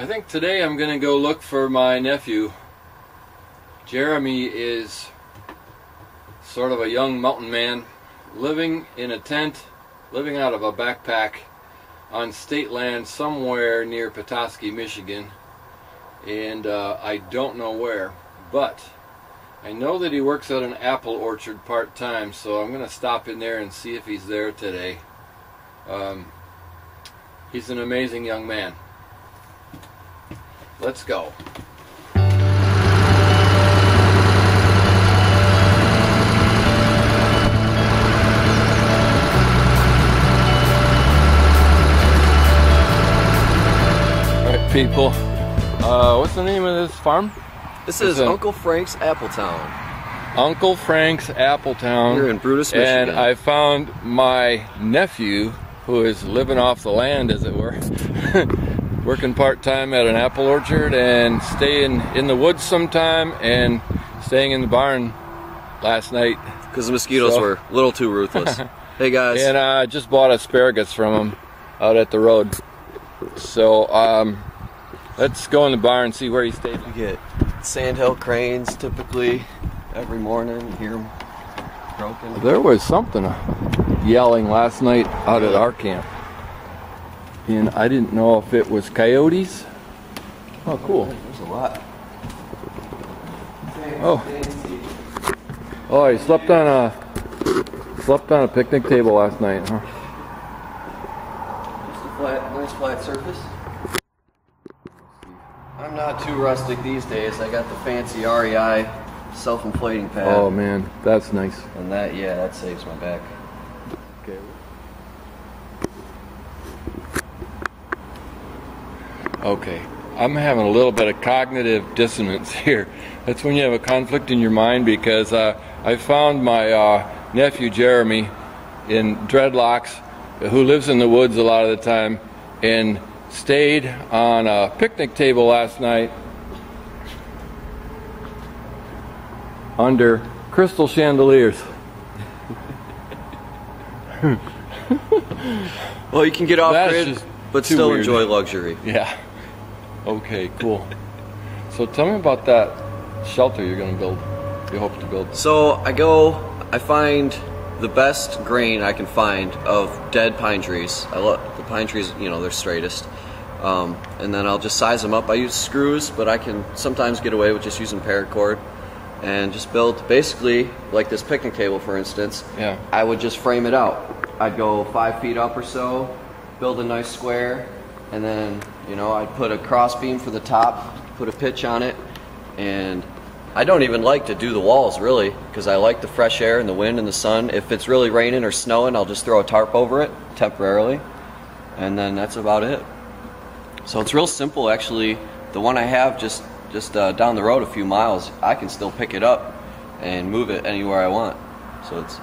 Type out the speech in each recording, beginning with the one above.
I think today I'm going to go look for my nephew. Jeremy is sort of a young mountain man living in a tent, living out of a backpack on state land somewhere near Petoskey, Michigan. And I don't know where, but I know that he works at an apple orchard part-time, so I'm going to stop in there and see if he's there today. He's an amazing young man. Let's go. Alright people, what's the name of this farm? This is Uncle Frank's Appletown. Uncle Frank's Appletown. Here in Brutus, Michigan. And I found my nephew, who is living off the land, as it were, working part-time at an apple orchard and staying in the woods sometime and staying in the barn last night. Because the mosquitoes were a little too ruthless. Hey guys. And I just bought asparagus from him out at the road. So let's go in the barn and see where he stayed. You get sandhill cranes typically every morning. You hear them croaking. There was something yelling last night out at our camp. And I didn't know if it was coyotes. Oh, cool. There's a lot. Oh, he slept on a picnic table last night, huh? Just a nice flat surface. I'm not too rustic these days. I got the fancy REI self-inflating pad. Oh man, that's nice. And that saves my back. Okay. Okay, I'm having a little bit of cognitive dissonance here. That's when you have a conflict in your mind, because I found my nephew Jeremy in dreadlocks, who lives in the woods a lot of the time, and stayed on a picnic table last night under crystal chandeliers. Well, you can get off grid, but still weird. Enjoy luxury. Yeah. Okay, cool. So tell me about that shelter you're going to build. You hope to build. So I find the best grain I can find of dead pine trees. I love the pine trees, you know, they're straightest. And then I'll just size them up. I use screws, but I can sometimes get away with just using paracord. And just build, basically, like this picnic table, for instance. Yeah. I would just frame it out. I'd go 5 feet up or so, build a nice square, and then, you know, I'd put a cross beam for the top, put a pitch on it, and I don't even like to do the walls, really, because I like the fresh air and the wind and the sun. If it's really raining or snowing, I'll just throw a tarp over it, temporarily, and then that's about it. So it's real simple, actually. The one I have just down the road a few miles, I can still pick it up and move it anywhere I want. So it's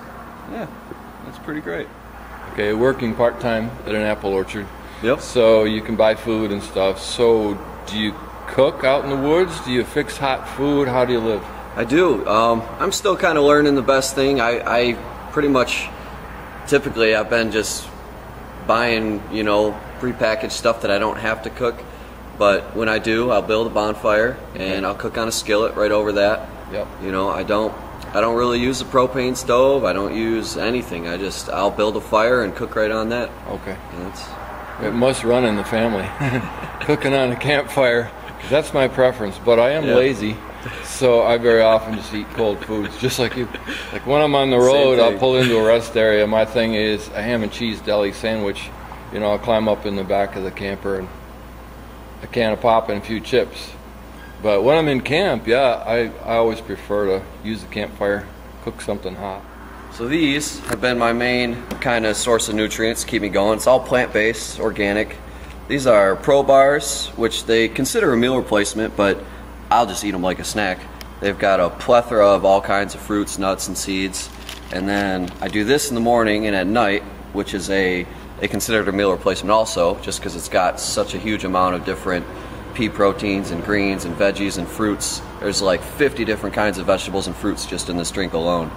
pretty great. Okay, working part-time at an apple orchard. Yep. So you can buy food and stuff. So do you cook out in the woods? Do you fix hot food? How do you live? I do. I'm still kind of learning the best thing. I pretty much, typically I've been just buying, you know, prepackaged stuff that I don't have to cook. But when I do, I'll build a bonfire and I'll cook on a skillet right over that. Yep. You know, I don't really use a propane stove. I don't use anything. I'll build a fire and cook right on that. Okay. And it must run in the family. Cooking on a campfire. That's my preference, but I am lazy, so I very often just eat cold foods, just like you. Like when I'm on the road, I'll pull into a rest area. My thing is a ham and cheese deli sandwich. You know, I'll climb up in the back of the camper and a can of pop and a few chips. But when I'm in camp, I always prefer to use the campfire, cook something hot. So these have been my main kind of source of nutrients to keep me going. It's all plant-based, organic. These are Pro Bars, which they consider a meal replacement, but I'll just eat them like a snack. They've got a plethora of all kinds of fruits, nuts, and seeds. And then I do this in the morning and at night, which is they consider it a meal replacement also, just because it's got such a huge amount of different pea proteins and greens and veggies and fruits. There's like 50 different kinds of vegetables and fruits just in this drink alone.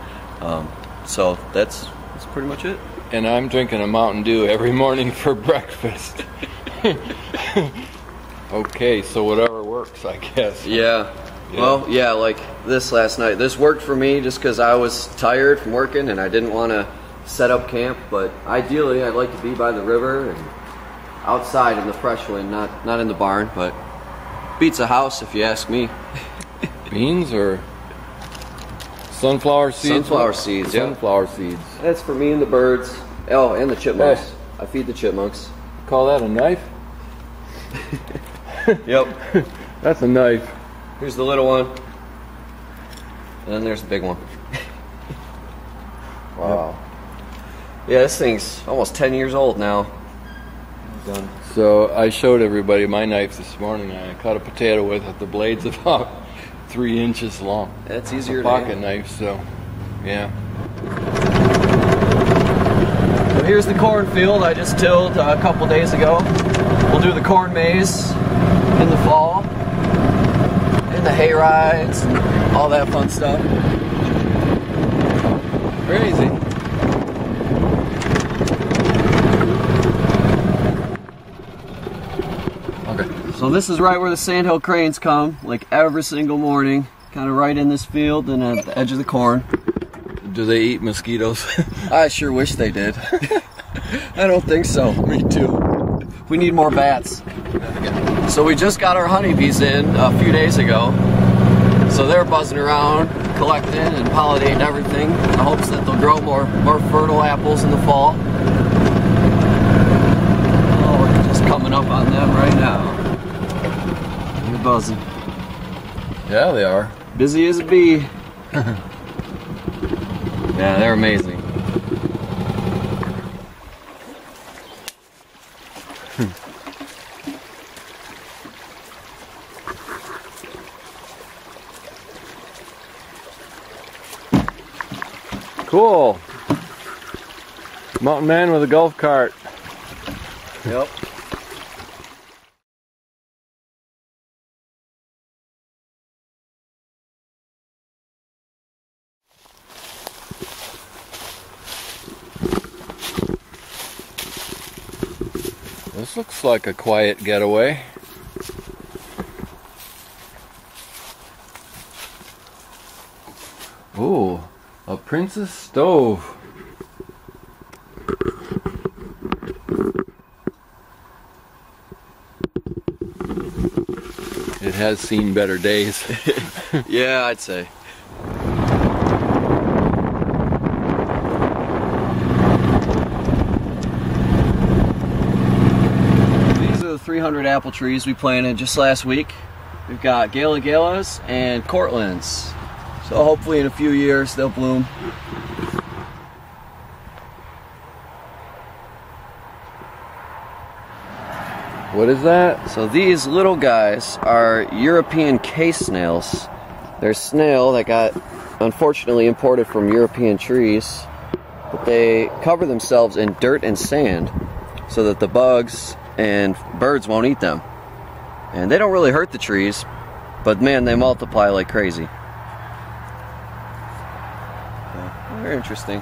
So that's pretty much it. And I'm drinking a Mountain Dew every morning for breakfast. Okay, so whatever works, I guess. Yeah. Well, yeah, like this last night. This worked for me just because I was tired from working and I didn't want to set up camp. But ideally, I'd like to be by the river and outside in the fresh wind, not in the barn. But beats a house, if you ask me. Beans or sunflower seeds? Sunflower seeds, yeah. Sunflower seeds. That's for me and the birds. Oh, and the chipmunks. Hey. I feed the chipmunks. Call that a knife? Yep. That's a knife. Here's the little one. And then there's the big one. Wow. Yeah, this thing's almost 10 years old now. Done. So I showed everybody my knife this morning. I cut a potato with it. The blade's about 3 inches long. That's easier to pocket knife, so yeah. So here's the cornfield I just tilled a couple days ago. We'll do the corn maze in the fall, and the hay rides, and all that fun stuff. Crazy. Okay. So this is right where the sandhill cranes come, like every single morning, kind of right in this field and at the edge of the corn. Do they eat mosquitoes? I sure wish they did. I don't think so. Me too. We need more bats. So we just got our honeybees in a few days ago. So they're buzzing around, collecting and pollinating everything in hopes that they'll grow more fertile apples in the fall. Oh, we're just coming up on them right now. They're buzzing. Yeah, they are. Busy as a bee. Yeah, they're amazing. Cool. Mountain man with a golf cart. Yep. This looks like a quiet getaway. Ooh, a princess stove. It has seen better days. Yeah, I'd say. These are the 300 apple trees we planted just last week. We've got Gala Galas and Cortlands. So hopefully in a few years they'll bloom. What is that? So these little guys are European case snails. They're a snail that got unfortunately imported from European trees. But they cover themselves in dirt and sand so that the bugs and birds won't eat them. And they don't really hurt the trees, but man, they multiply like crazy. Very interesting.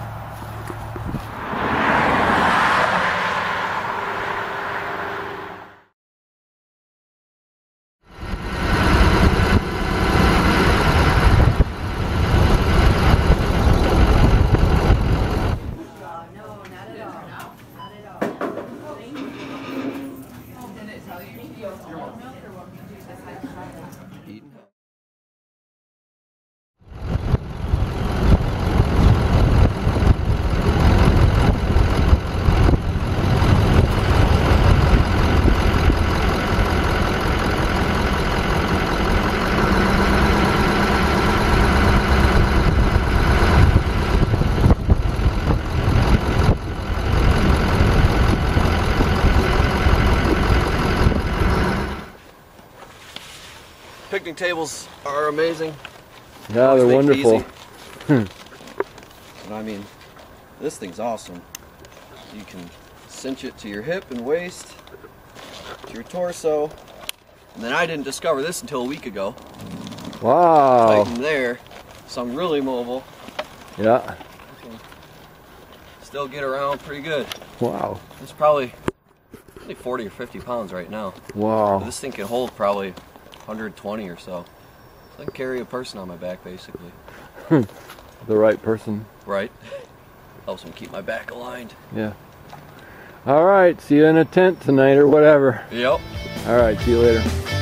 Picnic tables are amazing. Yeah, they're wonderful. But I mean, this thing's awesome. You can cinch it to your hip and waist, to your torso. And then I didn't discover this until a week ago. Wow. Tighten there, so I'm really mobile. Yeah. Still get around pretty good. Wow. It's probably only 40 or 50 pounds right now. Wow. This thing can hold probably 120 or so. So I can carry a person on my back, basically. The right person. Right. Helps me keep my back aligned. Yeah. All right, see you in a tent tonight or whatever. Yep. All right, see you later.